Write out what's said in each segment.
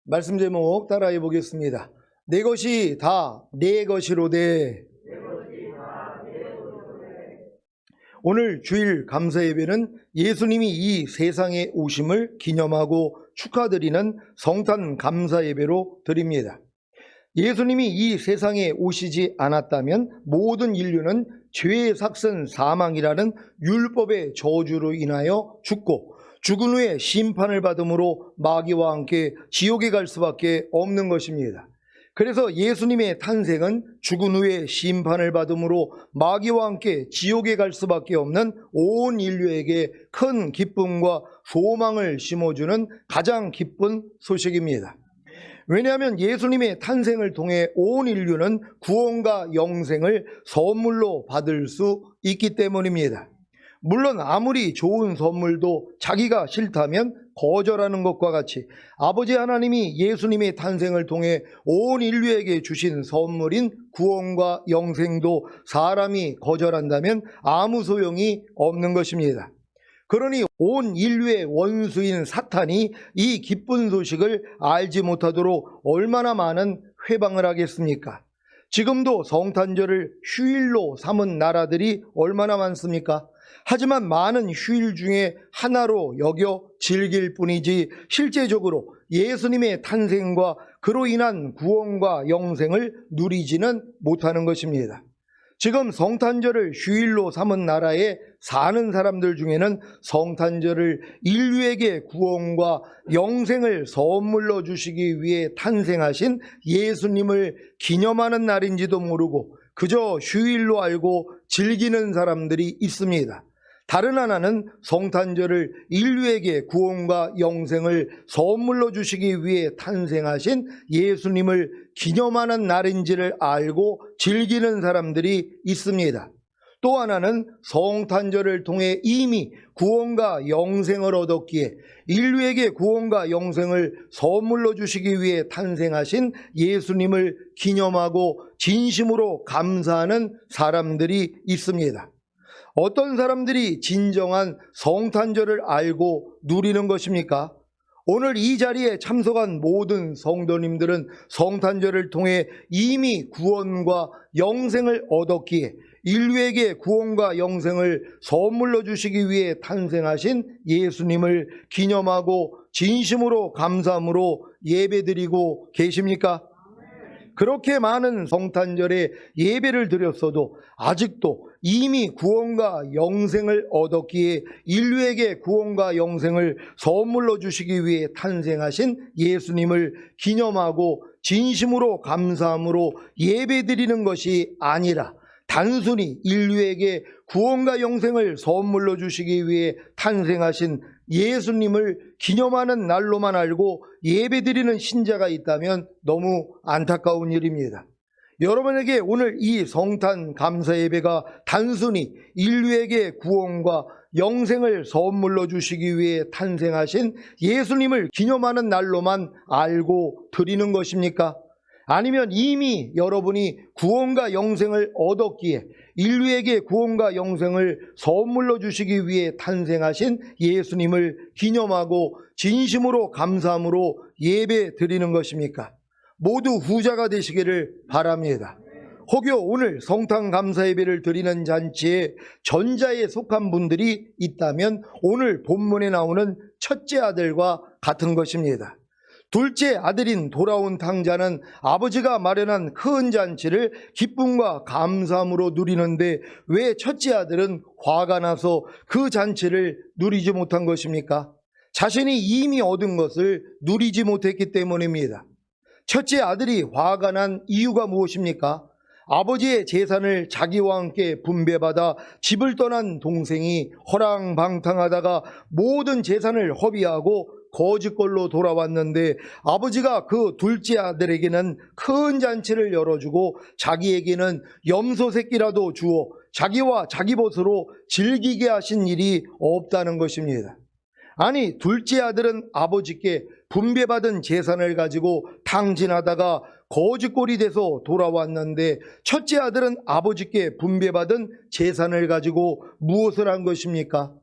말씀 제목 따라해 보겠습니다. 내 것이 다 내 것이로되. 오늘 주일 감사 예배는 예수님이 이 세상에 오심을 기념하고 축하드리는 성탄 감사 예배로 드립니다. 예수님이 이 세상에 오시지 않았다면 모든 인류는 죄의 삭슨 사망이라는 율법의 저주로 인하여 죽고 죽은 후에 심판을 받음으로 마귀와 함께 지옥에 갈 수밖에 없는 것입니다. 그래서 예수님의 탄생은 죽은 후에 심판을 받음으로 마귀와 함께 지옥에 갈 수밖에 없는 온 인류에게 큰 기쁨과 소망을 심어주는 가장 기쁜 소식입니다. 왜냐하면 예수님의 탄생을 통해 온 인류는 구원과 영생을 선물로 받을 수 있기 때문입니다. 물론 아무리 좋은 선물도 자기가 싫다면 거절하는 것과 같이 아버지 하나님이 예수님의 탄생을 통해 온 인류에게 주신 선물인 구원과 영생도 사람이 거절한다면 아무 소용이 없는 것입니다. 그러니 온 인류의 원수인 사탄이 이 기쁜 소식을 알지 못하도록 얼마나 많은 회방을 하겠습니까? 지금도 성탄절을 휴일로 삼은 나라들이 얼마나 많습니까? 하지만 많은 휴일 중에 하나로 여겨 즐길 뿐이지 실제적으로 예수님의 탄생과 그로 인한 구원과 영생을 누리지는 못하는 것입니다. 지금 성탄절을 휴일로 삼은 나라에 사는 사람들 중에는 성탄절을 인류에게 구원과 영생을 선물로 주시기 위해 탄생하신 예수님을 기념하는 날인지도 모르고 그저 휴일로 알고 즐기는 사람들이 있습니다. 다른 하나는 성탄절을 인류에게 구원과 영생을 선물로 주시기 위해 탄생하신 예수님을 기념하는 날인지를 알고 즐기는 사람들이 있습니다. 또 하나는 성탄절을 통해 이미 구원과 영생을 얻었기에 인류에게 구원과 영생을 선물로 주시기 위해 탄생하신 예수님을 기념하고 진심으로 감사하는 사람들이 있습니다. 어떤 사람들이 진정한 성탄절을 알고 누리는 것입니까? 오늘 이 자리에 참석한 모든 성도님들은 성탄절을 통해 이미 구원과 영생을 얻었기에 인류에게 구원과 영생을 선물로 주시기 위해 탄생하신 예수님을 기념하고 진심으로 감사함으로 예배드리고 계십니까? 그렇게 많은 성탄절에 예배를 드렸어도 아직도 이미 구원과 영생을 얻었기에 인류에게 구원과 영생을 선물로 주시기 위해 탄생하신 예수님을 기념하고 진심으로 감사함으로 예배드리는 것이 아니라 단순히 인류에게 구원과 영생을 선물로 주시기 위해 탄생하신 예수님을 기념하는 날로만 알고 예배드리는 신자가 있다면 너무 안타까운 일입니다. 여러분에게 오늘 이 성탄 감사 예배가 단순히 인류에게 구원과 영생을 선물로 주시기 위해 탄생하신 예수님을 기념하는 날로만 알고 드리는 것입니까? 아니면 이미 여러분이 구원과 영생을 얻었기에 인류에게 구원과 영생을 선물로 주시기 위해 탄생하신 예수님을 기념하고 진심으로 감사함으로 예배 드리는 것입니까? 모두 후자가 되시기를 바랍니다. 혹여 오늘 성탄 감사 예배를 드리는 잔치에 전자에 속한 분들이 있다면 오늘 본문에 나오는 첫째 아들과 같은 것입니다. 둘째 아들인 돌아온 탕자는 아버지가 마련한 큰 잔치를 기쁨과 감사함으로 누리는데 왜 첫째 아들은 화가 나서 그 잔치를 누리지 못한 것입니까? 자신이 이미 얻은 것을 누리지 못했기 때문입니다. 첫째 아들이 화가 난 이유가 무엇입니까? 아버지의 재산을 자기와 함께 분배받아 집을 떠난 동생이 허랑방탕하다가 모든 재산을 허비하고 거짓걸로 돌아왔는데 아버지가 그 둘째 아들에게는 큰 잔치를 열어주고 자기에게는 염소 새끼라도 주어 자기와 자기 벗으로 즐기게 하신 일이 없다는 것입니다. 아니, 둘째 아들은 아버지께 분배받은 재산을 가지고 탕진하다가 거짓골이 돼서 돌아왔는데 첫째 아들은 아버지께 분배받은 재산을 가지고 무엇을 한 것입니까?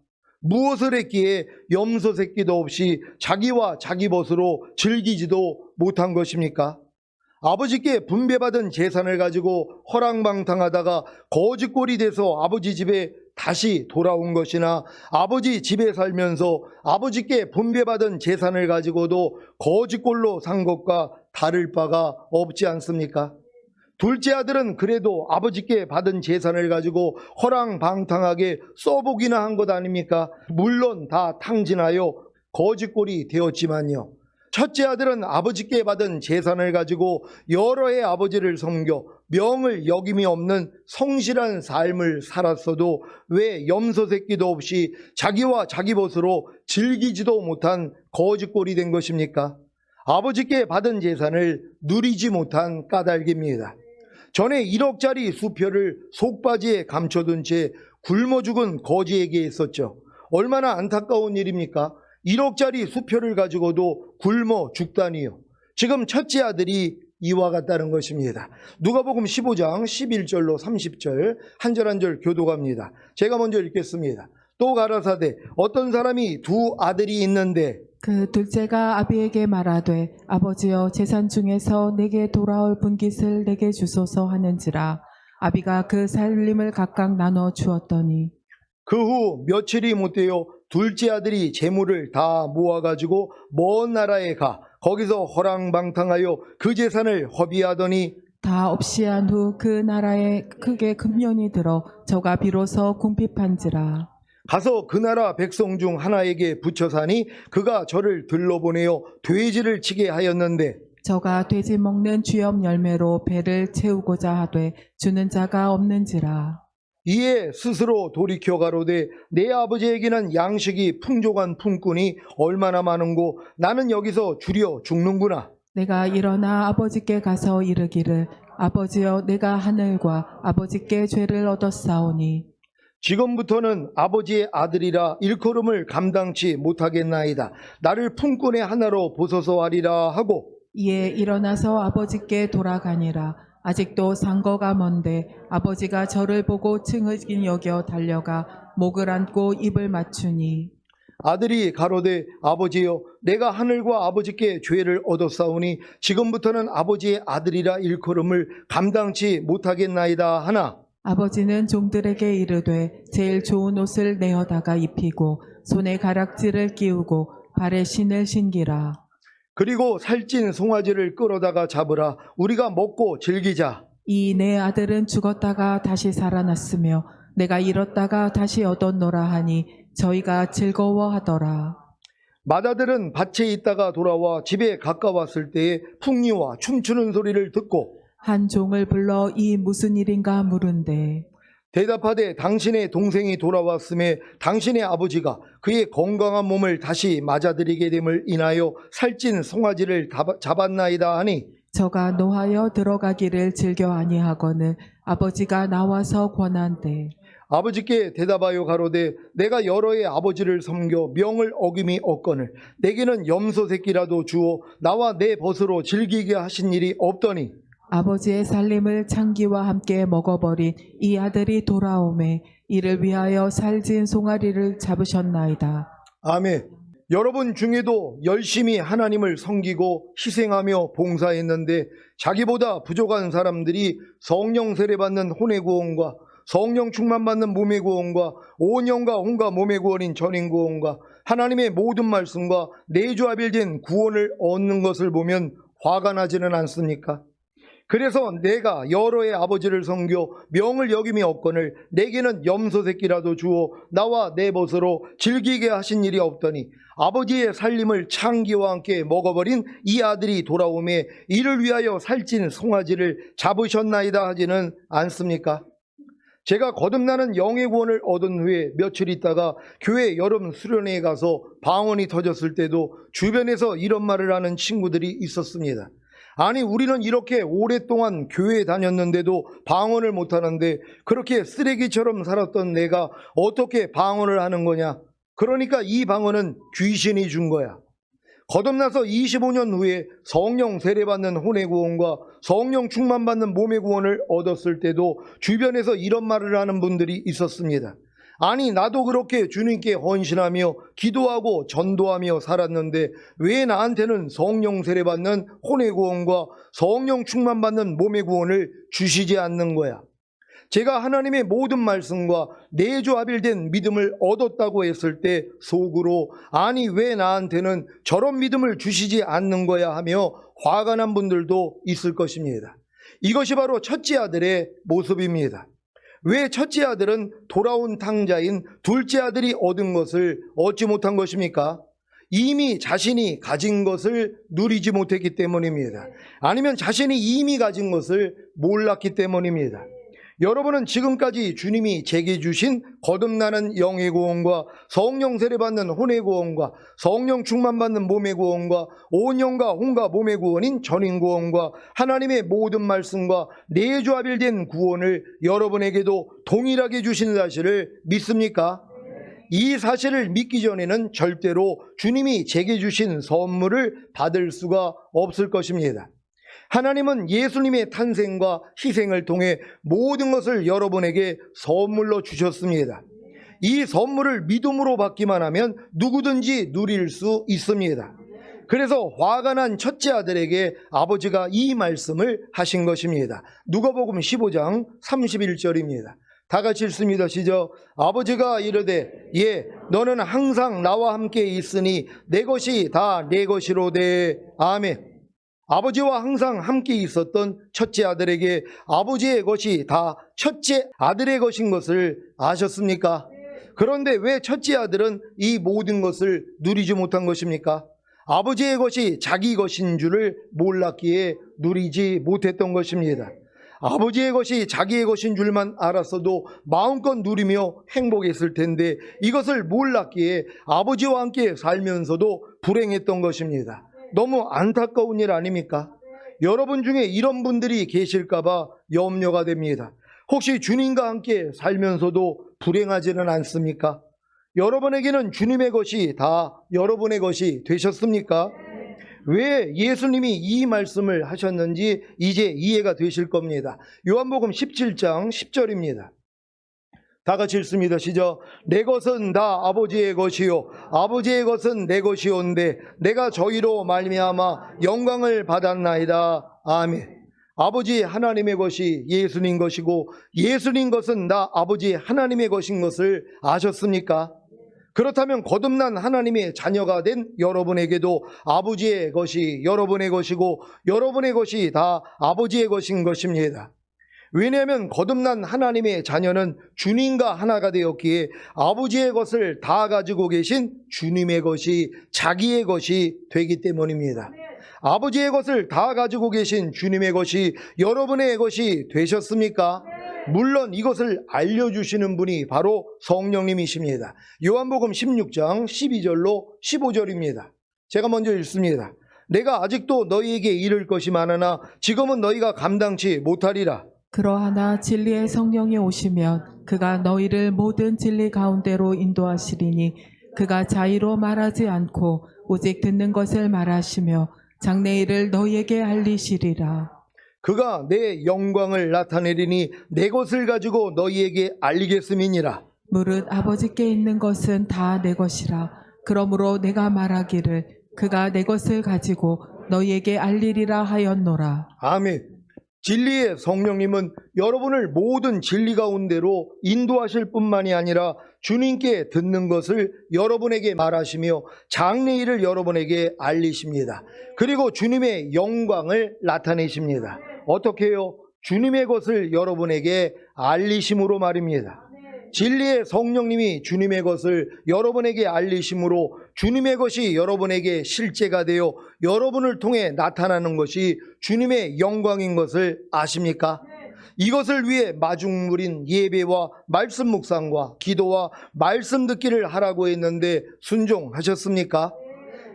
무엇을 했기에 염소 새끼도 없이 자기와 자기 벗으로 즐기지도 못한 것입니까? 아버지께 분배받은 재산을 가지고 허랑방탕하다가 거지꼴이 돼서 아버지 집에 다시 돌아온 것이나 아버지 집에 살면서 아버지께 분배받은 재산을 가지고도 거지꼴로 산 것과 다를 바가 없지 않습니까? 둘째 아들은 그래도 아버지께 받은 재산을 가지고 허랑방탕하게 써보기나 한 것 아닙니까? 물론 다 탕진하여 거지꼴이 되었지만요. 첫째 아들은 아버지께 받은 재산을 가지고 여러 해 아버지를 섬겨 명을 여김이 없는 성실한 삶을 살았어도 왜 염소 새끼도 없이 자기와 자기 벗으로 즐기지도 못한 거지꼴이 된 것입니까? 아버지께 받은 재산을 누리지 못한 까닭입니다. 전에 1억짜리 수표를 속바지에 감춰둔 채 굶어 죽은 거지에게 있었죠. 얼마나 안타까운 일입니까? 1억짜리 수표를 가지고도 굶어 죽다니요. 지금 첫째 아들이 이와 같다는 것입니다. 누가복음 15장 11절로 30절 한 절 한 절 교독합니다. 제가 먼저 읽겠습니다. 또 가라사대 어떤 사람이 두 아들이 있는데 그 둘째가 아비에게 말하되 아버지여 재산 중에서 내게 돌아올 분깃을 내게 주소서 하는지라. 아비가 그 살림을 각각 나눠 주었더니 그 후 며칠이 못되어 둘째 아들이 재물을 다 모아가지고 먼 나라에 가 거기서 허랑방탕하여 그 재산을 허비하더니 다 없이 한 후 그 나라에 크게 금년이 들어 저가 비로소 궁핍한지라. 가서 그 나라 백성 중 하나에게 붙여 사니 그가 저를 들러보내어 돼지를 치게 하였는데 저가 돼지 먹는 쥐염 열매로 배를 채우고자 하되 주는 자가 없는지라. 이에 스스로 돌이켜 가로되 내 아버지에게는 양식이 풍족한 품꾼이 얼마나 많은고 나는 여기서 주려 죽는구나. 내가 일어나 아버지께 가서 이르기를 아버지여 내가 하늘과 아버지께 죄를 얻었사오니 지금부터는 아버지의 아들이라 일컬음을 감당치 못하겠나이다. 나를 품꾼의 하나로 보소서 하리라 하고 이에 일어나서 아버지께 돌아가니라. 아직도 상거가 먼데 아버지가 저를 보고 층을 여겨 달려가 목을 안고 입을 맞추니 아들이 가로되 아버지여 내가 하늘과 아버지께 죄를 얻었사오니 지금부터는 아버지의 아들이라 일컬음을 감당치 못하겠나이다 하나 아버지는 종들에게 이르되 제일 좋은 옷을 내어다가 입히고 손에 가락지를 끼우고 발에 신을 신기라. 그리고 살찐 송아지를 끌어다가 잡으라 우리가 먹고 즐기자. 이 내 아들은 죽었다가 다시 살아났으며 내가 잃었다가 다시 얻었노라 하니 저희가 즐거워하더라. 맏아들은 밭에 있다가 돌아와 집에 가까웠을 때에 풍류와 춤추는 소리를 듣고 한 종을 불러 이 무슨 일인가 물은데 대답하되 당신의 동생이 돌아왔음에 당신의 아버지가 그의 건강한 몸을 다시 맞아들이게 됨을 인하여 살찐 송아지를 잡았나이다 하니 저가 노하여 들어가기를 즐겨 아니하거늘 아버지가 나와서 권한대. 아버지께 대답하여 가로되 내가 여러 해 아버지를 섬겨 명을 어김이 없거늘 내게는 염소 새끼라도 주어 나와 내 벗으로 즐기게 하신 일이 없더니 아버지의 살림을 창기와 함께 먹어버린 이 아들이 돌아오매 이를 위하여 살진 송아리를 잡으셨나이다. 아멘. 여러분 중에도 열심히 하나님을 섬기고 희생하며 봉사했는데 자기보다 부족한 사람들이 성령 세례받는 혼의 구원과 성령 충만받는 몸의 구원과 온영과 온과 몸의 구원인 전인 구원과 하나님의 모든 말씀과 내주합일된 구원을 얻는 것을 보면 화가 나지는 않습니까? 그래서 내가 여러 해 아버지를 섬겨 명을 여김이 없거늘 내게는 염소 새끼라도 주어 나와 내 벗으로 즐기게 하신 일이 없더니 아버지의 살림을 창기와 함께 먹어버린 이 아들이 돌아오매 이를 위하여 살찐 송아지를 잡으셨나이다 하지는 않습니까? 제가 거듭나는 영의 구원을 얻은 후에 며칠 있다가 교회 여름 수련회에 가서 방언이 터졌을 때도 주변에서 이런 말을 하는 친구들이 있었습니다. 아니 우리는 이렇게 오랫동안 교회에 다녔는데도 방언을 못하는데 그렇게 쓰레기처럼 살았던 내가 어떻게 방언을 하는 거냐. 그러니까 이 방언은 귀신이 준 거야. 거듭나서 25년 후에 성령 세례받는 혼의 구원과 성령 충만받는 몸의 구원을 얻었을 때도 주변에서 이런 말을 하는 분들이 있었습니다. 아니 나도 그렇게 주님께 헌신하며 기도하고 전도하며 살았는데 왜 나한테는 성령 세례받는 혼의 구원과 성령 충만받는 몸의 구원을 주시지 않는 거야? 제가 하나님의 모든 말씀과 내조합일된 믿음을 얻었다고 했을 때 속으로 아니 왜 나한테는 저런 믿음을 주시지 않는 거야 하며 화가 난 분들도 있을 것입니다. 이것이 바로 첫째 아들의 모습입니다. 왜 첫째 아들은 돌아온 탕자인 둘째 아들이 얻은 것을 얻지 못한 것입니까? 이미 자신이 가진 것을 누리지 못했기 때문입니다. 아니면 자신이 이미 가진 것을 몰랐기 때문입니다. 여러분은 지금까지 주님이 제게 주신 거듭나는 영의 구원과 성령 세례받는 혼의 구원과 성령 충만받는 몸의 구원과 온 영과 혼과 몸의 구원인 전인 구원과 하나님의 모든 말씀과 내조합일된 구원을 여러분에게도 동일하게 주신 사실을 믿습니까? 이 사실을 믿기 전에는 절대로 주님이 제게 주신 선물을 받을 수가 없을 것입니다. 하나님은 예수님의 탄생과 희생을 통해 모든 것을 여러분에게 선물로 주셨습니다. 이 선물을 믿음으로 받기만 하면 누구든지 누릴 수 있습니다. 그래서 화가 난 첫째 아들에게 아버지가 이 말씀을 하신 것입니다. 누가복음 15장 31절입니다. 다 같이 읽습니다. 시작. 아버지가 이르되 예 너는 항상 나와 함께 있으니 내 것이 다 내 것이로되 아멘. 아버지와 항상 함께 있었던 첫째 아들에게 아버지의 것이 다 첫째 아들의 것인 것을 아셨습니까? 그런데 왜 첫째 아들은 이 모든 것을 누리지 못한 것입니까? 아버지의 것이 자기 것인 줄을 몰랐기에 누리지 못했던 것입니다. 아버지의 것이 자기의 것인 줄만 알았어도 마음껏 누리며 행복했을 텐데 이것을 몰랐기에 아버지와 함께 살면서도 불행했던 것입니다. 너무 안타까운 일 아닙니까? 여러분 중에 이런 분들이 계실까봐 염려가 됩니다. 혹시 주님과 함께 살면서도 불행하지는 않습니까? 여러분에게는 주님의 것이 다 여러분의 것이 되셨습니까? 왜 예수님이 이 말씀을 하셨는지 이제 이해가 되실 겁니다. 요한복음 17장 10절입니다. 다 같이 읽습니다. 시작. 내 것은 다 아버지의 것이요 아버지의 것은 내 것이온데 내가 저희로 말미암아 영광을 받았나이다. 아멘. 아버지 하나님의 것이 예수님 것이고 예수님 것은 다 아버지 하나님의 것인 것을 아셨습니까? 그렇다면 거듭난 하나님의 자녀가 된 여러분에게도 아버지의 것이 여러분의 것이고 여러분의 것이 다 아버지의 것인 것입니다. 왜냐하면 거듭난 하나님의 자녀는 주님과 하나가 되었기에 아버지의 것을 다 가지고 계신 주님의 것이 자기의 것이 되기 때문입니다. 아버지의 것을 다 가지고 계신 주님의 것이 여러분의 것이 되셨습니까? 물론 이것을 알려주시는 분이 바로 성령님이십니다. 요한복음 16장 12절로 15절입니다. 제가 먼저 읽습니다. 내가 아직도 너희에게 이를 것이 많으나 지금은 너희가 감당치 못하리라. 그러하나 진리의 성령이 오시면 그가 너희를 모든 진리 가운데로 인도하시리니 그가 자의로 말하지 않고 오직 듣는 것을 말하시며 장래일을 너희에게 알리시리라. 그가 내 영광을 나타내리니 내 것을 가지고 너희에게 알리겠음이니라. 무릇 아버지께 있는 것은 다 내 것이라. 그러므로 내가 말하기를 그가 내 것을 가지고 너희에게 알리리라 하였노라. 아멘. 진리의 성령님은 여러분을 모든 진리 가운데로 인도하실 뿐만이 아니라 주님께 듣는 것을 여러분에게 말하시며 장래일을 여러분에게 알리십니다. 그리고 주님의 영광을 나타내십니다. 어떻게 해요? 주님의 것을 여러분에게 알리심으로 말입니다. 진리의 성령님이 주님의 것을 여러분에게 알리심으로 주님의 것이 여러분에게 실제가 되어 여러분을 통해 나타나는 것이 주님의 영광인 것을 아십니까? 이것을 위해 마중물인 예배와 말씀 묵상과 기도와 말씀 듣기를 하라고 했는데 순종하셨습니까?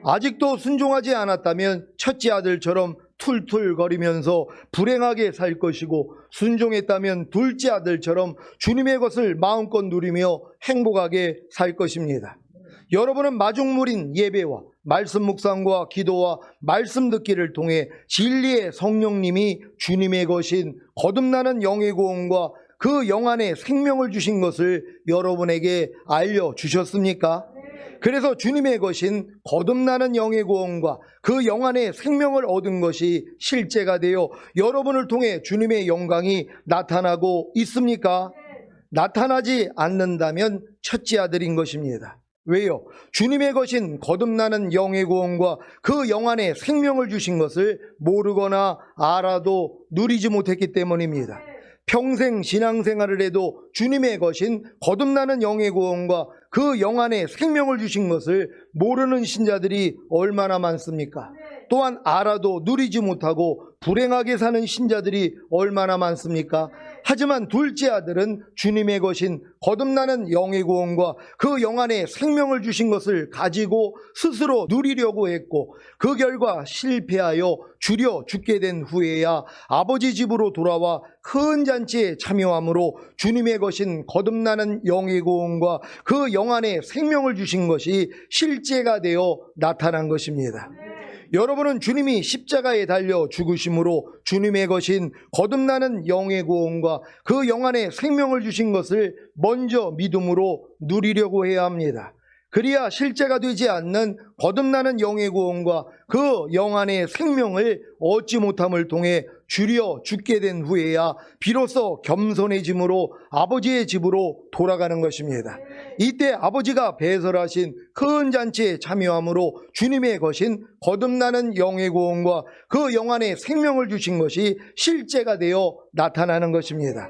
아직도 순종하지 않았다면 첫째 아들처럼 툴툴거리면서 불행하게 살 것이고 순종했다면 둘째 아들처럼 주님의 것을 마음껏 누리며 행복하게 살 것입니다. 여러분은 마중물인 예배와 말씀 묵상과 기도와 말씀 듣기를 통해 진리의 성령님이 주님의 것인 거듭나는 영의 구원과 그 영 안에 생명을 주신 것을 여러분에게 알려주셨습니까? 그래서 주님의 것인 거듭나는 영의 구원과 그 영 안에 생명을 얻은 것이 실제가 되어 여러분을 통해 주님의 영광이 나타나고 있습니까? 나타나지 않는다면 첫째 아들인 것입니다. 왜요? 주님의 것인 거듭나는 영의 구원과 그 영 안에 생명을 주신 것을 모르거나 알아도 누리지 못했기 때문입니다. 평생 신앙생활을 해도 주님의 것인 거듭나는 영의 구원과 그 영 안에 생명을 주신 것을 모르는 신자들이 얼마나 많습니까? 또한 알아도 누리지 못하고 불행하게 사는 신자들이 얼마나 많습니까? 하지만 둘째 아들은 주님의 것인 거듭나는 영의 구원과 그 영 안에 생명을 주신 것을 가지고 스스로 누리려고 했고 그 결과 실패하여 줄여 죽게 된 후에야 아버지 집으로 돌아와 큰 잔치에 참여함으로 주님의 것인 거듭나는 영의 구원과 그 영 안에 생명을 주신 것이 실제가 되어 나타난 것입니다. 여러분은 주님이 십자가에 달려 죽으심으로 주님의 것인 거듭나는 영의 구원과 그 영 안에 생명을 주신 것을 먼저 믿음으로 누리려고 해야 합니다. 그래야 실제가 되지 않는 거듭나는 영의 구원과 그 영 안의 생명을 얻지 못함을 통해 줄여 죽게 된 후에야 비로소 겸손해짐으로 아버지의 집으로 돌아가는 것입니다. 이때 아버지가 배설하신 큰 잔치에 참여함으로 주님의 것인 거듭나는 영의 구원과 그 영 안에 생명을 주신 것이 실제가 되어 나타나는 것입니다.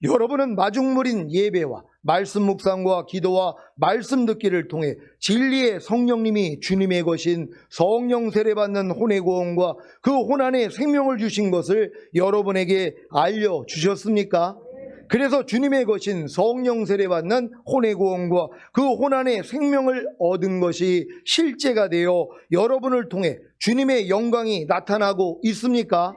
여러분은 마중물인 예배와 말씀 묵상과 기도와 말씀 듣기를 통해 진리의 성령님이 주님의 것인 성령 세례받는 혼의 구원과 그 혼 안에 생명을 주신 것을 여러분에게 알려주셨습니까? 그래서 주님의 것인 성령 세례받는 혼의 구원과 그 혼 안에 생명을 얻은 것이 실제가 되어 여러분을 통해 주님의 영광이 나타나고 있습니까?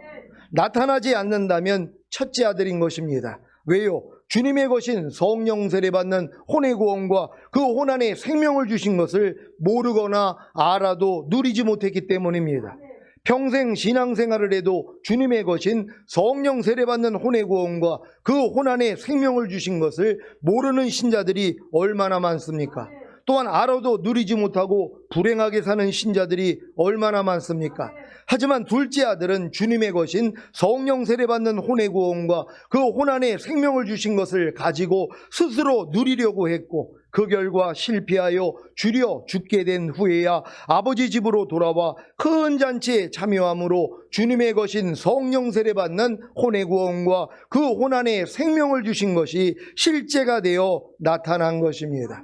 나타나지 않는다면 첫째 아들인 것입니다. 왜요? 주님의 것인 성령 세례받는 혼의 구원과 그 혼 안에 생명을 주신 것을 모르거나 알아도 누리지 못했기 때문입니다. 평생 신앙생활을 해도 주님의 것인 성령 세례받는 혼의 구원과 그 혼 안에 생명을 주신 것을 모르는 신자들이 얼마나 많습니까? 또한 알아도 누리지 못하고 불행하게 사는 신자들이 얼마나 많습니까? 하지만 둘째 아들은 주님의 것인 성령 세례받는 혼의 구원과 그 혼 안에 생명을 주신 것을 가지고 스스로 누리려고 했고 그 결과 실패하여 줄여 죽게 된 후에야 아버지 집으로 돌아와 큰 잔치에 참여함으로 주님의 것인 성령 세례받는 혼의 구원과 그 혼 안에 생명을 주신 것이 실제가 되어 나타난 것입니다.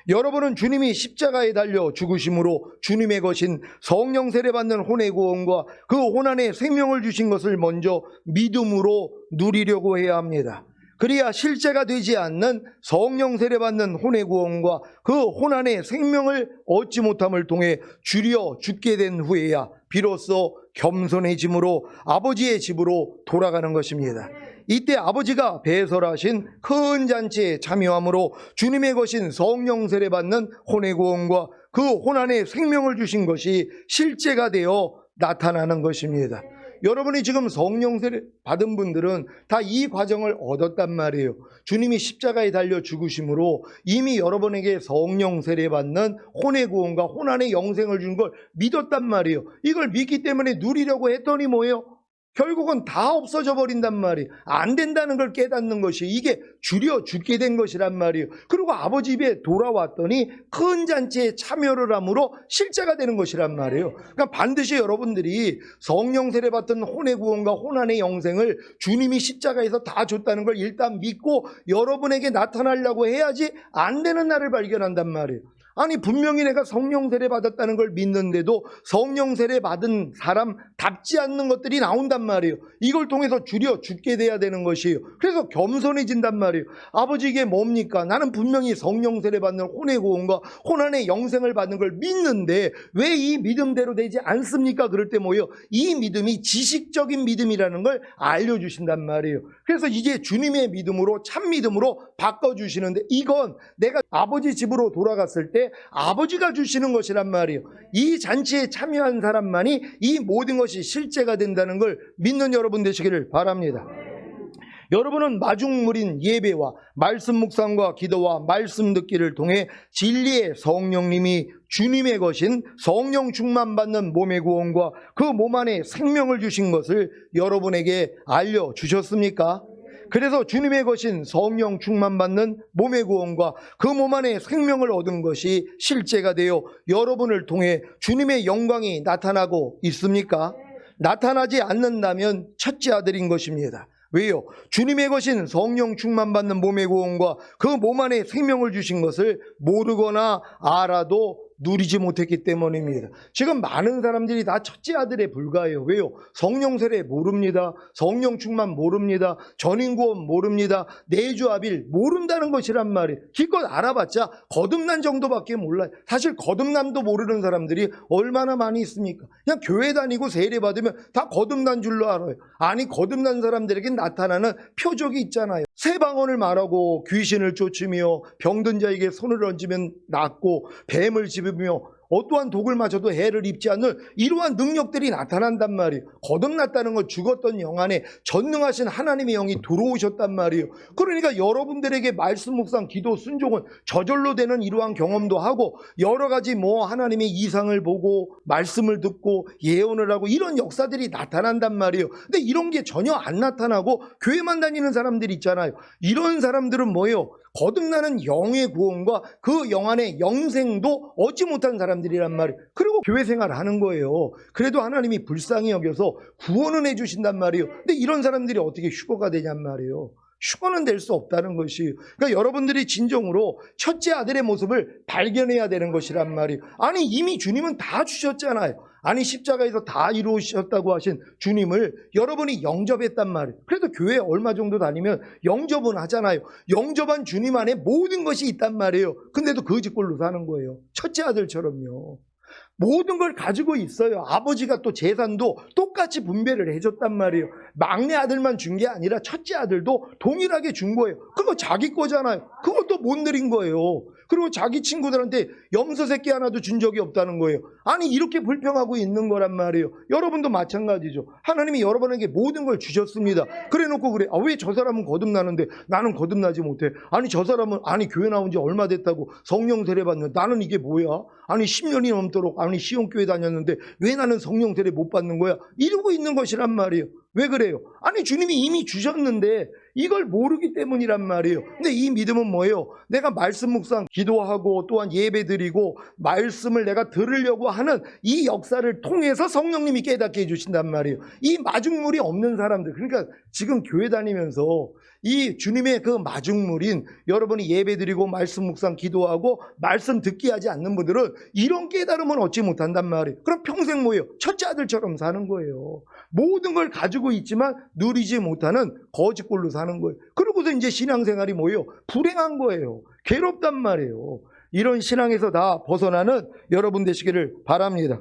여러분은 주님이 십자가에 달려 죽으심으로 주님의 것인 성령 세례받는 혼의 구원과 그 혼 안에 생명을 주신 것을 먼저 믿음으로 누리려고 해야 합니다. 그래야 실제가 되지 않는 성령 세례받는 혼의 구원과 그 혼 안에 생명을 얻지 못함을 통해 줄여 죽게 된 후에야 비로소 겸손해짐으로 아버지의 집으로 돌아가는 것입니다. 이때 아버지가 배설하신 큰 잔치에 참여함으로 주님의 것인 성령 세례받는 혼의 구원과 그 혼 안에 생명을 주신 것이 실제가 되어 나타나는 것입니다. 여러분이 지금 성령 세례 받은 분들은 다 이 과정을 얻었단 말이에요. 주님이 십자가에 달려 죽으심으로 이미 여러분에게 성령 세례 받는 혼의 구원과 혼 안에 영생을 주는 걸 믿었단 말이에요. 이걸 믿기 때문에 누리려고 했더니 뭐예요? 결국은 다 없어져 버린단 말이에요. 안 된다는 걸 깨닫는 것이 이게 줄여 죽게 된 것이란 말이에요. 그리고 아버지 집에 돌아왔더니 큰 잔치에 참여를 함으로 실제가 되는 것이란 말이에요. 그러니까 반드시 여러분들이 성령 세례 받던 혼의 구원과 혼 안의 영생을 주님이 십자가에서 다 줬다는 걸 일단 믿고 여러분에게 나타나려고 해야지 안 되는 날을 발견한단 말이에요. 아니 분명히 내가 성령 세례 받았다는 걸 믿는데도 성령 세례 받은 사람답지 않는 것들이 나온단 말이에요. 이걸 통해서 줄여 죽게 돼야 되는 것이에요. 그래서 겸손해진단 말이에요. 아버지 이게 뭡니까? 나는 분명히 성령 세례 받는 혼의 구원과 혼 안의 영생을 받는 걸 믿는데 왜 이 믿음대로 되지 않습니까? 그럴 때 뭐예요? 이 믿음이 지식적인 믿음이라는 걸 알려주신단 말이에요. 그래서 이제 주님의 믿음으로 참 믿음으로 바꿔주시는데 이건 내가 아버지 집으로 돌아갔을 때 아버지가 주시는 것이란 말이에요. 이 잔치에 참여한 사람만이 이 모든 것이 실제가 된다는 걸 믿는 여러분 되시기를 바랍니다. 여러분은 마중물인 예배와 말씀 묵상과 기도와 말씀 듣기를 통해 진리의 성령님이 주님의 것인 성령 충만받는 몸의 구원과 그 몸 안에 생명을 주신 것을 여러분에게 알려주셨습니까? 그래서 주님의 것인 성령 충만받는 몸의 구원과 그 몸 안에 생명을 얻은 것이 실제가 되어 여러분을 통해 주님의 영광이 나타나고 있습니까? 나타나지 않는다면 첫째 아들인 것입니다. 왜요? 주님의 것인 성령 충만받는 몸의 구원과 그 몸 안에 생명을 주신 것을 모르거나 알아도 누리지 못했기 때문입니다. 지금 많은 사람들이 다 첫째 아들에 불과해요. 왜요? 성령 세례 모릅니다. 성령 충만 모릅니다. 전인구원 모릅니다. 내주합일 모른다는 것이란 말이에요. 기껏 알아봤자 거듭난 정도밖에 몰라요. 사실 거듭남도 모르는 사람들이 얼마나 많이 있습니까? 그냥 교회 다니고 세례 받으면 다 거듭난 줄로 알아요. 아니, 거듭난 사람들에게 나타나는 표적이 있잖아요. 새 방언을 말하고 귀신을 쫓으며 병든 자에게 손을 얹으면 낫고 뱀을 집으며 어떠한 독을 맞아도 해를 입지 않는 이러한 능력들이 나타난단 말이에요. 거듭났다는 건 죽었던 영 안에 전능하신 하나님의 영이 들어오셨단 말이에요. 그러니까 여러분들에게 말씀 묵상 기도 순종은 저절로 되는 이러한 경험도 하고 여러 가지 하나님의 이상을 보고 말씀을 듣고 예언을 하고 이런 역사들이 나타난단 말이에요. 근데 이런 게 전혀 안 나타나고 교회만 다니는 사람들이 있잖아요. 이런 사람들은 뭐예요? 거듭나는 영의 구원과 그 영 안의 영생도 얻지 못한 사람들이란 말이에요. 그리고 교회 생활을 하는 거예요. 그래도 하나님이 불쌍히 여겨서 구원은 해주신단 말이에요. 근데 이런 사람들이 어떻게 휴거가 되냔 말이에요. 휴거는 될 수 없다는 것이에요. 그러니까 여러분들이 진정으로 첫째 아들의 모습을 발견해야 되는 것이란 말이에요. 아니, 이미 주님은 다 주셨잖아요. 아니, 십자가에서 다 이루셨다고 하신 주님을 여러분이 영접했단 말이에요. 그래도 교회 얼마 정도 다니면 영접은 하잖아요. 영접한 주님 안에 모든 것이 있단 말이에요. 근데도 거짓골로 사는 거예요. 첫째 아들처럼요. 모든 걸 가지고 있어요. 아버지가 또 재산도 똑같이 분배를 해줬단 말이에요. 막내 아들만 준 게 아니라 첫째 아들도 동일하게 준 거예요. 그거 자기 거잖아요. 그것도 못 누린 거예요. 그리고 자기 친구들한테 염소 새끼 하나도 준 적이 없다는 거예요. 아니, 이렇게 불평하고 있는 거란 말이에요. 여러분도 마찬가지죠. 하나님이 여러분에게 모든 걸 주셨습니다. 그래 놓고 그래. 왜 저 사람은 거듭나는데 나는 거듭나지 못해? 아니, 저 사람은 교회 나온 지 얼마 됐다고 성령 세례 받는데 나는 이게 뭐야? 아니, 10년이 넘도록 시온교회 다녔는데 왜 나는 성령 세례 못 받는 거야? 이러고 있는 것이란 말이에요. 왜 그래요? 아니, 주님이 이미 주셨는데 이걸 모르기 때문이란 말이에요. 근데 이 믿음은 뭐예요? 내가 말씀 묵상 기도하고 또한 예배 드리고 말씀을 내가 들으려고 하는 이 역사를 통해서 성령님이 깨닫게 해주신단 말이에요. 이 마중물이 없는 사람들, 그러니까 지금 교회 다니면서 이 주님의 그 마중물인 여러분이 예배 드리고 말씀 묵상 기도하고 말씀 듣기 하지 않는 분들은 이런 깨달음은 얻지 못한단 말이에요. 그럼 평생 뭐예요? 첫째 아들처럼 사는 거예요. 모든 걸 가지고 있지만 누리지 못하는 거짓골로 사는 거예요. 그러고서 이제 신앙생활이 뭐예요? 불행한 거예요. 괴롭단 말이에요. 이런 신앙에서 다 벗어나는 여러분 되시기를 바랍니다.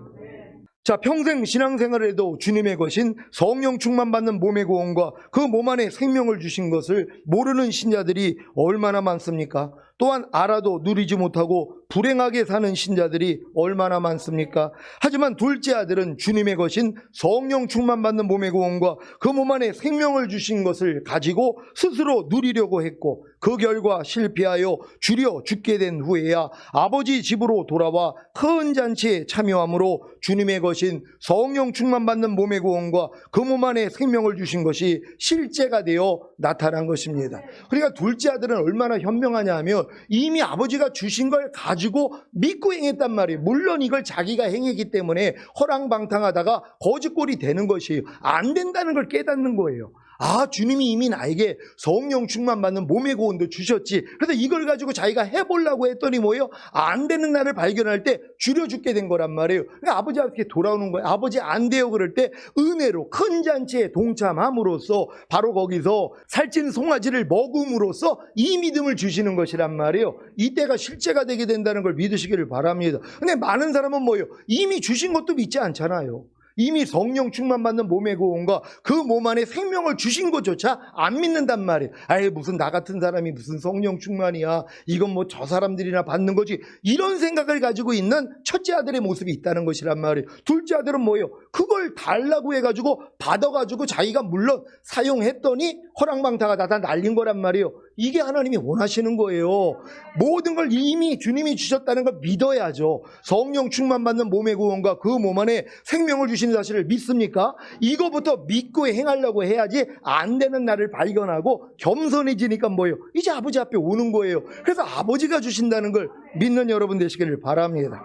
자, 평생 신앙생활을 해도 주님의 것인 성령 충만받는 몸의 구원과 그 몸 안에 생명을 주신 것을 모르는 신자들이 얼마나 많습니까? 또한 알아도 누리지 못하고 불행하게 사는 신자들이 얼마나 많습니까? 하지만 둘째 아들은 주님의 것인 성령 충만받는 몸의 구원과 그 몸 안에 생명을 주신 것을 가지고 스스로 누리려고 했고 그 결과 실패하여 주려 죽게 된 후에야 아버지 집으로 돌아와 큰 잔치에 참여함으로 주님의 것인 성령 충만받는 몸의 구원과 그 몸 안에 생명을 주신 것이 실제가 되어 나타난 것입니다. 그러니까 둘째 아들은 얼마나 현명하냐 하면 이미 아버지가 주신 걸 가지고 믿고 행했단 말이에요. 물론 이걸 자기가 행했기 때문에 허랑방탕하다가 거짓골이 되는 것이에요. 안 된다는 걸 깨닫는 거예요. 아, 주님이 이미 나에게 성령 충만 받는 몸의 구원도 주셨지. 그래서 이걸 가지고 자기가 해보려고 했더니 뭐예요? 안 되는 날을 발견할 때 줄여 죽게 된 거란 말이에요. 그러니까 아버지한테 돌아오는 거예요. 아버지 안 돼요. 그럴 때 은혜로 큰 잔치에 동참함으로써 바로 거기서 살찐 송아지를 먹음으로써 이 믿음을 주시는 것이란 말이에요. 이때가 실제가 되게 된다는 걸 믿으시기를 바랍니다. 근데 많은 사람은 뭐예요? 이미 주신 것도 믿지 않잖아요. 이미 성령 충만받는 몸의 구원과 그 몸 안에 생명을 주신 것조차 안 믿는단 말이에요. 아예 무슨 나 같은 사람이 무슨 성령 충만이야, 이건 뭐 저 사람들이나 받는 거지, 이런 생각을 가지고 있는 첫째 아들의 모습이 있다는 것이란 말이에요. 둘째 아들은 뭐예요? 그걸 달라고 해가지고 받아가지고 자기가 물론 사용했더니 허랑방탕하다 다 날린 거란 말이에요. 이게 하나님이 원하시는 거예요. 모든 걸 이미 주님이 주셨다는 걸 믿어야죠. 성령 충만받는 몸의 구원과 그 몸 안에 생명을 주시는 사실을 믿습니까? 이거부터 믿고 행하려고 해야지 안 되는 날을 발견하고 겸손해지니까 뭐예요? 이제 아버지 앞에 오는 거예요. 그래서 아버지가 주신다는 걸 믿는 여러분 되시기를 바랍니다.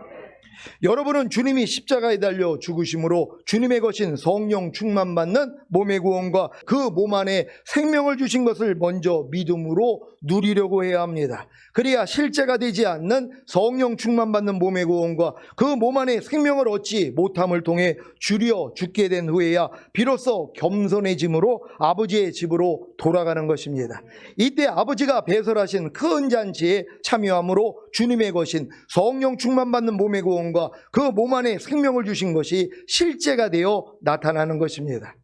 여러분은 주님이 십자가에 달려 죽으심으로 주님의 것인 성령 충만받는 몸의 구원과 그 몸 안에 생명을 주신 것을 먼저 믿음으로 누리려고 해야 합니다. 그래야 실제가 되지 않는 성령 충만받는 몸의 구원과 그 몸 안에 생명을 얻지 못함을 통해 주려 죽게 된 후에야 비로소 겸손해짐으로 아버지의 집으로 돌아가는 것입니다. 이때 아버지가 배설하신 큰 잔치에 참여함으로 주님의 것인 성령 충만받는 몸의 구원과 그 몸 안에 생명을 주신 것이 실제가 되어 나타나는 것입니다.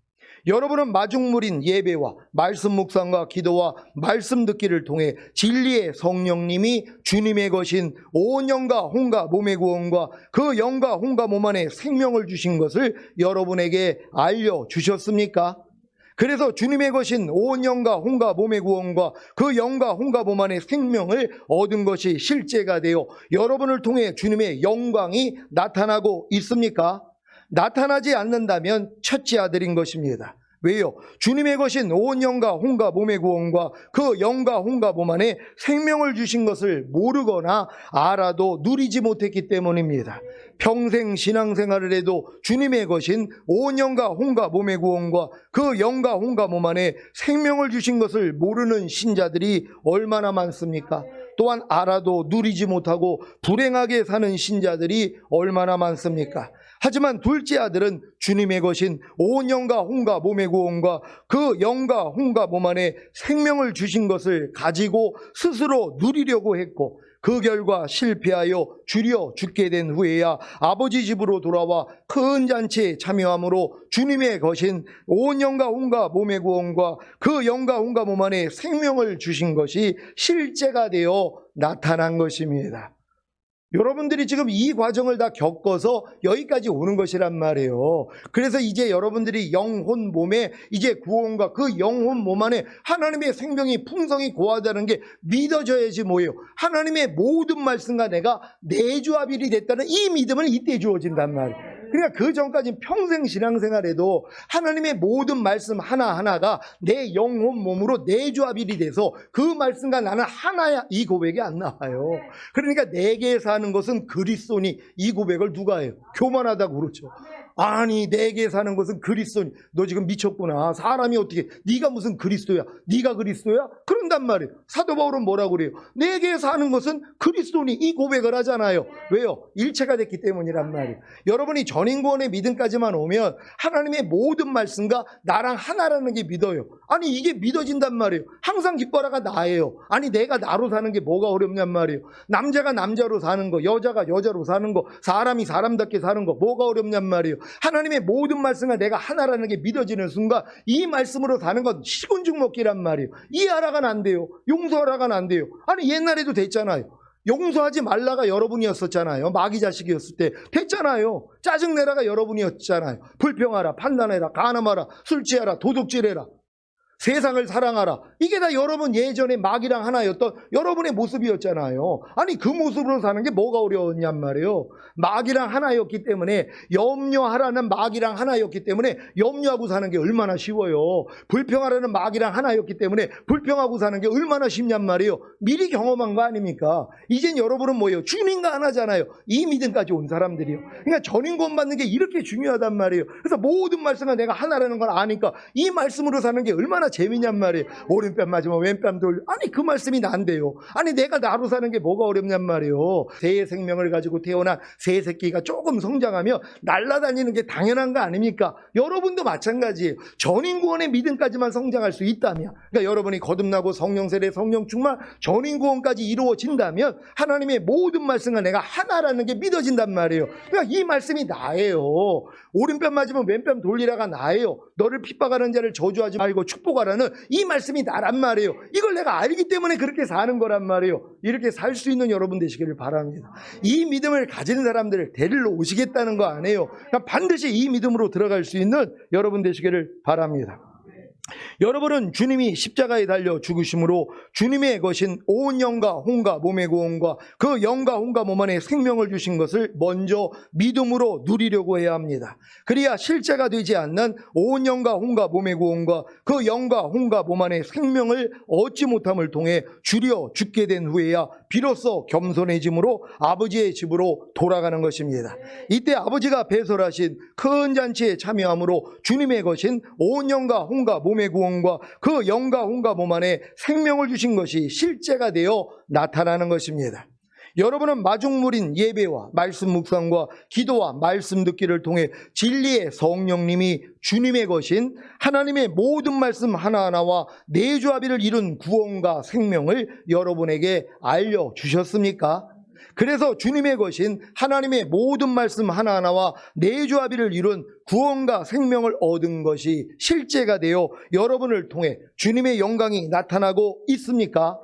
여러분은 마중물인 예배와 말씀 묵상과 기도와 말씀 듣기를 통해 진리의 성령님이 주님의 것인 온 영과 혼과 몸의 구원과 그 영과 혼과 몸 안에 생명을 주신 것을 여러분에게 알려주셨습니까? 그래서 주님의 것인 온 영과 혼과 몸의 구원과 그 영과 혼과 몸 안에 생명을 얻은 것이 실제가 되어 여러분을 통해 주님의 영광이 나타나고 있습니까? 나타나지 않는다면 첫째 아들인 것입니다. 왜요? 주님의 것인 온 영과 혼과 몸의 구원과 그 영과 혼과 몸 안에 생명을 주신 것을 모르거나 알아도 누리지 못했기 때문입니다. 평생 신앙생활을 해도 주님의 것인 온 영과 혼과 몸의 구원과 그 영과 혼과 몸 안에 생명을 주신 것을 모르는 신자들이 얼마나 많습니까? 또한 알아도 누리지 못하고 불행하게 사는 신자들이 얼마나 많습니까? 하지만 둘째 아들은 주님의 것인 온 영과 혼과 몸의 구원과 그 영과 혼과 몸 안에 생명을 주신 것을 가지고 스스로 누리려고 했고 그 결과 실패하여 주려 죽게 된 후에야 아버지 집으로 돌아와 큰 잔치에 참여함으로 주님의 것인 온 영과 혼과 몸의 구원과 그 영과 혼과 몸 안에 생명을 주신 것이 실제가 되어 나타난 것입니다. 여러분들이 지금 이 과정을 다 겪어서 여기까지 오는 것이란 말이에요. 그래서 이제 여러분들이 영혼 몸에 이제 구원과 그 영혼 몸 안에 하나님의 생명이 풍성히 고하다는 게 믿어져야지 뭐예요? 하나님의 모든 말씀과 내가 내조합일이 됐다는 이 믿음은 이때 주어진단 말이에요. 그러니까 그 전까지 평생 신앙생활에도 하나님의 모든 말씀 하나하나가 내 영혼 몸으로 내조합일이 돼서 그 말씀과 나는 하나야, 이 고백이 안 나와요. 그러니까 내게 사는 것은 그리스도니, 이 고백을 누가 해요? 교만하다고 그렇죠. 아니, 내게 사는 것은 그리스도니. 너 지금 미쳤구나. 사람이 어떻게, 네가 무슨 그리스도야? 네가 그리스도야? 그런단 말이에요. 사도 바울은 뭐라고 그래요? 내게 사는 것은 그리스도니, 이 고백을 하잖아요. 왜요? 일체가 됐기 때문이란 말이에요. 여러분이 전인구원의 믿음까지만 오면 하나님의 모든 말씀과 나랑 하나라는 게 믿어요. 아니, 이게 믿어진단 말이에요. 항상 기뻐라가 나예요. 아니, 내가 나로 사는 게 뭐가 어렵냔 말이에요. 남자가 남자로 사는 거, 여자가 여자로 사는 거, 사람이 사람답게 사는 거, 뭐가 어렵냔 말이에요. 하나님의 모든 말씀과 내가 하나라는 게 믿어지는 순간 이 말씀으로 사는 건 식은죽 먹기란 말이에요. 이해하라가는 안 돼요. 용서하라가는 안 돼요. 아니, 옛날에도 됐잖아요. 용서하지 말라가 여러분이었었잖아요. 마귀 자식이었을 때 됐잖아요. 짜증내라가 여러분이었잖아요. 불평하라, 판단해라, 간음하라, 술 취하라, 도둑질해라, 세상을 사랑하라. 이게 다 여러분 예전에 마귀랑 하나였던 여러분의 모습이었잖아요. 아니, 그 모습으로 사는 게 뭐가 어려웠냔 말이에요. 마귀랑 하나였기 때문에, 염려하라는 마귀랑 하나였기 때문에 염려하고 사는 게 얼마나 쉬워요. 불평하라는 마귀랑 하나였기 때문에 불평하고 사는 게 얼마나 쉽냔 말이에요. 미리 경험한 거 아닙니까? 이젠 여러분은 뭐예요? 주님과 하나잖아요. 이 믿음까지 온 사람들이요. 그러니까 전인권 받는 게 이렇게 중요하단 말이에요. 그래서 모든 말씀과 내가 하나라는 걸 아니까 이 말씀으로 사는 게 얼마나 재미냔 말이에요. 오른뺨 맞으면 왼뺨 돌려. 아니 그 말씀이 난데요. 아니 내가 나로 사는 게 뭐가 어렵냔 말이에요. 새 생명을 가지고 태어난 새 새끼가 조금 성장하며 날아다니는 게 당연한 거 아닙니까? 여러분도 마찬가지예요. 전인구원의 믿음까지만 성장할 수 있다면, 그러니까 여러분이 거듭나고 성령 세례 성령 충만 전인구원까지 이루어진다면 하나님의 모든 말씀과 내가 하나라는 게 믿어진단 말이에요. 그러니까 이 말씀이 나예요. 오른뺨 맞으면 왼뺨 돌리라가 나예요. 너를 핍박하는 자를 저주하지 말고 축복하라는 이 말씀이 나란 말이에요. 이걸 내가 알기 때문에 그렇게 사는 거란 말이에요. 이렇게 살 수 있는 여러분 되시기를 바랍니다. 이 믿음을 가진 사람들을 데리러 오시겠다는 거 아니에요. 그러니까 반드시 이 믿음으로 들어갈 수 있는 여러분 되시기를 바랍니다. 여러분은 주님이 십자가에 달려 죽으심으로 주님의 것인 온 영과 혼과 몸의 구원과 그 영과 혼과 몸 안에 생명을 주신 것을 먼저 믿음으로 누리려고 해야 합니다. 그래야 실제가 되지 않는 온 영과 혼과 몸의 구원과 그 영과 혼과 몸 안에 생명을 얻지 못함을 통해 주려 죽게 된 후에야 비로소 겸손해짐으로 아버지의 집으로 돌아가는 것입니다. 이때 아버지가 배설하신 큰 잔치에 참여함으로 주님의 것인 온 영과 혼과 몸의 구원과 그 영과 혼과 몸 안에 생명을 주신 것이 실제가 되어 나타나는 것입니다. 여러분은 마중물인 예배와 말씀 묵상과 기도와 말씀 듣기를 통해 진리의 성령님이 주님의 것인 하나님의 모든 말씀 하나하나와 내조합의를 이룬 구원과 생명을 여러분에게 알려주셨습니까? 그래서 주님의 것인 하나님의 모든 말씀 하나하나와 내조합의를 이룬 구원과 생명을 얻은 것이 실제가 되어 여러분을 통해 주님의 영광이 나타나고 있습니까?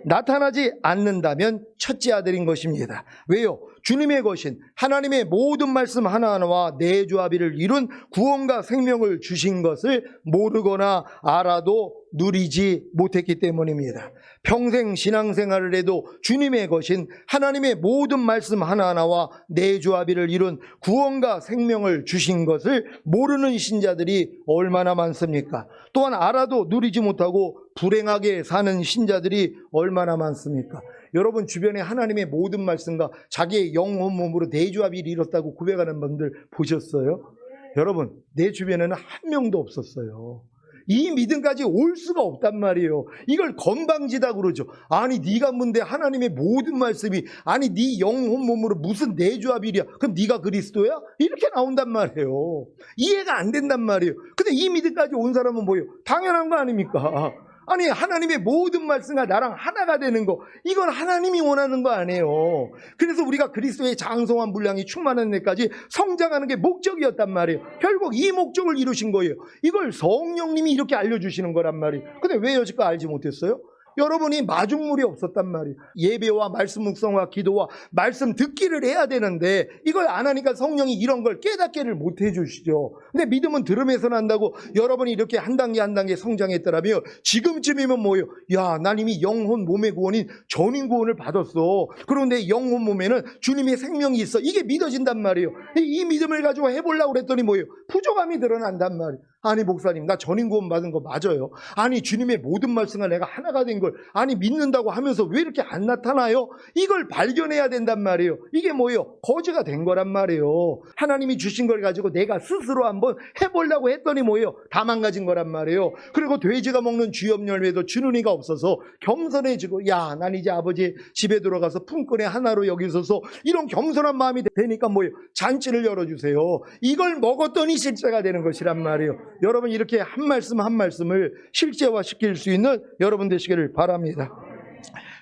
나타나지 않는다면 첫째 아들인 것입니다. 왜요? 주님의 것인 하나님의 모든 말씀 하나하나와 내조합의를 이룬 구원과 생명을 주신 것을 모르거나 알아도 누리지 못했기 때문입니다. 평생 신앙생활을 해도 주님의 것인 하나님의 모든 말씀 하나하나와 내조합의를 이룬 구원과 생명을 주신 것을 모르는 신자들이 얼마나 많습니까? 또한 알아도 누리지 못하고 불행하게 사는 신자들이 얼마나 많습니까? 여러분 주변에 하나님의 모든 말씀과 자기의 영혼 몸으로 내조합의를 이뤘다고 고백하는 분들 보셨어요? 여러분 내 주변에는 한 명도 없었어요. 이 믿음까지 올 수가 없단 말이에요. 이걸 건방지다 그러죠. 아니 네가 뭔데 하나님의 모든 말씀이 아니 네 영혼 몸으로 무슨 내조합이랴. 그럼 네가 그리스도야? 이렇게 나온단 말이에요. 이해가 안 된단 말이에요. 근데 이 믿음까지 온 사람은 뭐예요? 당연한 거 아닙니까? 아니 하나님의 모든 말씀과 나랑 하나가 되는 거, 이건 하나님이 원하는 거 아니에요. 그래서 우리가 그리스도의 장성한 분량이 충만한 데까지 성장하는 게 목적이었단 말이에요. 결국 이 목적을 이루신 거예요. 이걸 성령님이 이렇게 알려주시는 거란 말이에요. 근데 왜 여지껏 알지 못했어요? 여러분이 마중물이 없었단 말이에요. 예배와 말씀 묵상과 기도와 말씀 듣기를 해야 되는데 이걸 안 하니까 성령이 이런 걸 깨닫게를 못 해주시죠. 근데 믿음은 들음에서 난다고 여러분이 이렇게 한 단계 한 단계 성장했더라면 지금쯤이면 뭐예요? 야, 난 이미 영혼 몸의 구원인 전인 구원을 받았어. 그런데 영혼 몸에는 주님의 생명이 있어. 이게 믿어진단 말이에요. 이 믿음을 가지고 해보려고 그랬더니 뭐예요? 부족함이 드러난단 말이에요. 아니 목사님 나 전인 구원 받은 거 맞아요. 아니 주님의 모든 말씀과 내가 하나가 된 걸 아니 믿는다고 하면서 왜 이렇게 안 나타나요? 이걸 발견해야 된단 말이에요. 이게 뭐예요? 거지가 된 거란 말이에요. 하나님이 주신 걸 가지고 내가 스스로 한번 해보려고 했더니 뭐예요? 다 망가진 거란 말이에요. 그리고 돼지가 먹는 주엽 열매도 주는 이가 없어서 겸손해지고 야, 난 이제 아버지 집에 들어가서 품꾼의 하나로 여기서서 이런 겸손한 마음이 되니까 뭐예요? 잔치를 열어주세요. 이걸 먹었더니 실제가 되는 것이란 말이에요. 여러분 이렇게 한 말씀 한 말씀을 실제화시킬 수 있는 여러분 되시기를 바랍니다.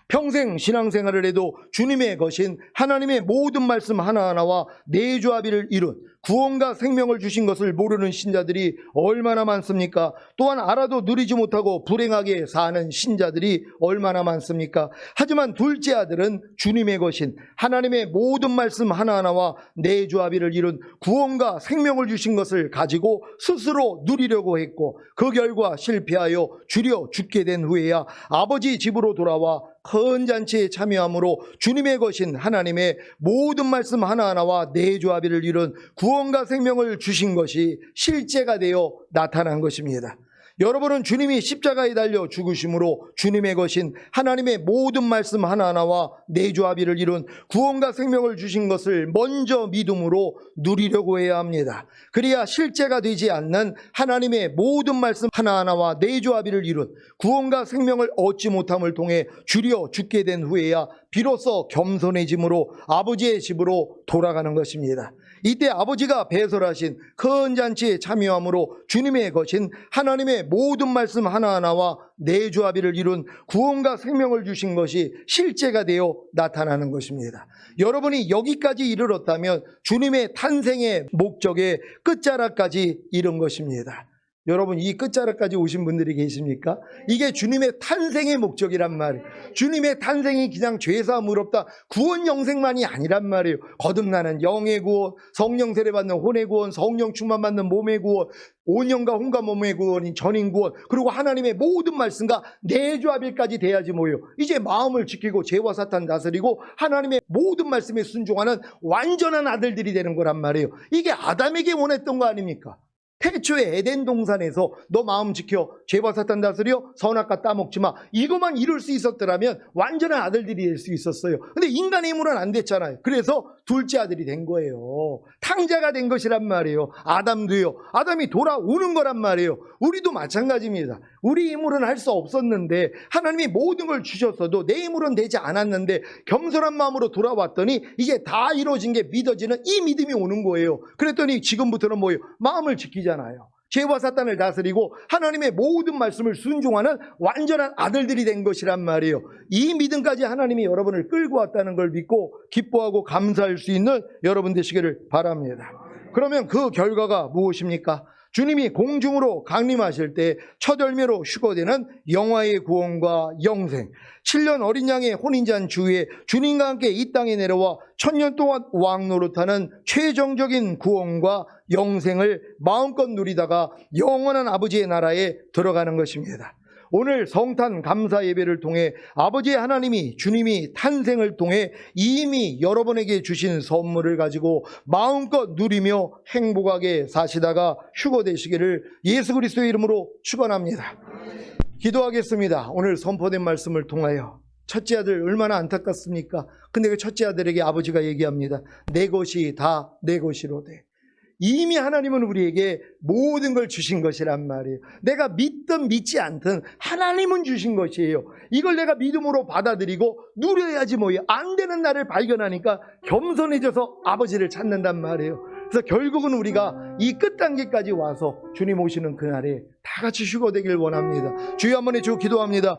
평생 신앙생활을 해도 주님의 것인 하나님의 모든 말씀 하나하나와 내조합의를 이룬 구원과 생명을 주신 것을 모르는 신자들이 얼마나 많습니까? 또한 알아도 누리지 못하고 불행하게 사는 신자들이 얼마나 많습니까? 하지만 둘째 아들은 주님의 것인 하나님의 모든 말씀 하나하나와 내조합의를 이룬 구원과 생명을 주신 것을 가지고 스스로 누리려고 했고 그 결과 실패하여 주려 죽게 된 후에야 아버지 집으로 돌아와 큰 잔치에 참여함으로 주님의 것인 하나님의 모든 말씀 하나하나와 내조합의를 이룬 구원과 생명을 주신 것이 실제가 되어 나타난 것입니다. 여러분은 주님이 십자가에 달려 죽으심으로 주님의 것인 하나님의 모든 말씀 하나하나와 내조합의를 이룬 구원과 생명을 주신 것을 먼저 믿음으로 누리려고 해야 합니다. 그래야 실제가 되지 않는 하나님의 모든 말씀 하나하나와 내조합의를 이룬 구원과 생명을 얻지 못함을 통해 주려 죽게 된 후에야 비로소 겸손해짐으로 아버지의 집으로 돌아가는 것입니다. 이때 아버지가 배설하신 큰 잔치에 참여함으로 주님의 것인 하나님의 모든 말씀 하나하나와 내조합의를 이룬 구원과 생명을 주신 것이 실제가 되어 나타나는 것입니다. 여러분이 여기까지 이르렀다면 주님의 탄생의 목적의 끝자락까지 이른 것입니다. 여러분, 이 끝자락까지 오신 분들이 계십니까? 이게 주님의 탄생의 목적이란 말이에요. 주님의 탄생이 그냥 죄사함을 없다 구원 영생만이 아니란 말이에요. 거듭나는 영의 구원, 성령 세례받는 혼의 구원, 성령 충만받는 몸의 구원, 온영과 혼과 몸의 구원인 전인 구원, 그리고 하나님의 모든 말씀과 내조합일까지 돼야지 뭐예요. 이제 마음을 지키고 죄와 사탄 다스리고 하나님의 모든 말씀에 순종하는 완전한 아들들이 되는 거란 말이에요. 이게 아담에게 원했던 거 아닙니까? 태초에 에덴 동산에서 너 마음 지켜 죄와 사탄 다스려 선악과 따먹지 마, 이것만 이룰 수 있었더라면 완전한 아들들이 될 수 있었어요. 근데 인간의 힘으로는 안 됐잖아요. 그래서 둘째 아들이 된 거예요. 탕자가 된 것이란 말이에요. 아담도요. 아담이 돌아오는 거란 말이에요. 우리도 마찬가지입니다. 우리 힘으로는 할 수 없었는데 하나님이 모든 걸 주셨어도 내 힘으로는 되지 않았는데 겸손한 마음으로 돌아왔더니 이게 다 이루어진 게 믿어지는 이 믿음이 오는 거예요. 그랬더니 지금부터는 뭐예요? 마음을 지키잖아요. 죄와 사탄을 다스리고 하나님의 모든 말씀을 순종하는 완전한 아들들이 된 것이란 말이에요. 이 믿음까지 하나님이 여러분을 끌고 왔다는 걸 믿고 기뻐하고 감사할 수 있는 여러분 되시기를 바랍니다. 그러면 그 결과가 무엇입니까? 주님이 공중으로 강림하실 때 첫 열매로 휴거되는 영화의 구원과 영생, 7년 어린 양의 혼인잔치 후에 주님과 함께 이 땅에 내려와 1000년 동안 왕노릇하는 최종적인 구원과 영생을 마음껏 누리다가 영원한 아버지의 나라에 들어가는 것입니다. 오늘 성탄 감사 예배를 통해 아버지 하나님이 주님이 탄생을 통해 이미 여러분에게 주신 선물을 가지고 마음껏 누리며 행복하게 사시다가 휴거되시기를 예수 그리스도의 이름으로 축원합니다. 기도하겠습니다. 오늘 선포된 말씀을 통하여 첫째 아들 얼마나 안타깝습니까? 근데 그 첫째 아들에게 아버지가 얘기합니다. 내 것이 다 내 것이로되. 이미 하나님은 우리에게 모든 걸 주신 것이란 말이에요. 내가 믿든 믿지 않든 하나님은 주신 것이에요. 이걸 내가 믿음으로 받아들이고 누려야지 뭐예요. 안 되는 나를 발견하니까 겸손해져서 아버지를 찾는단 말이에요. 그래서 결국은 우리가 이 끝단계까지 와서 주님 오시는 그날에 다 같이 휴거되길 원합니다. 주여 한번 해주고 기도합니다.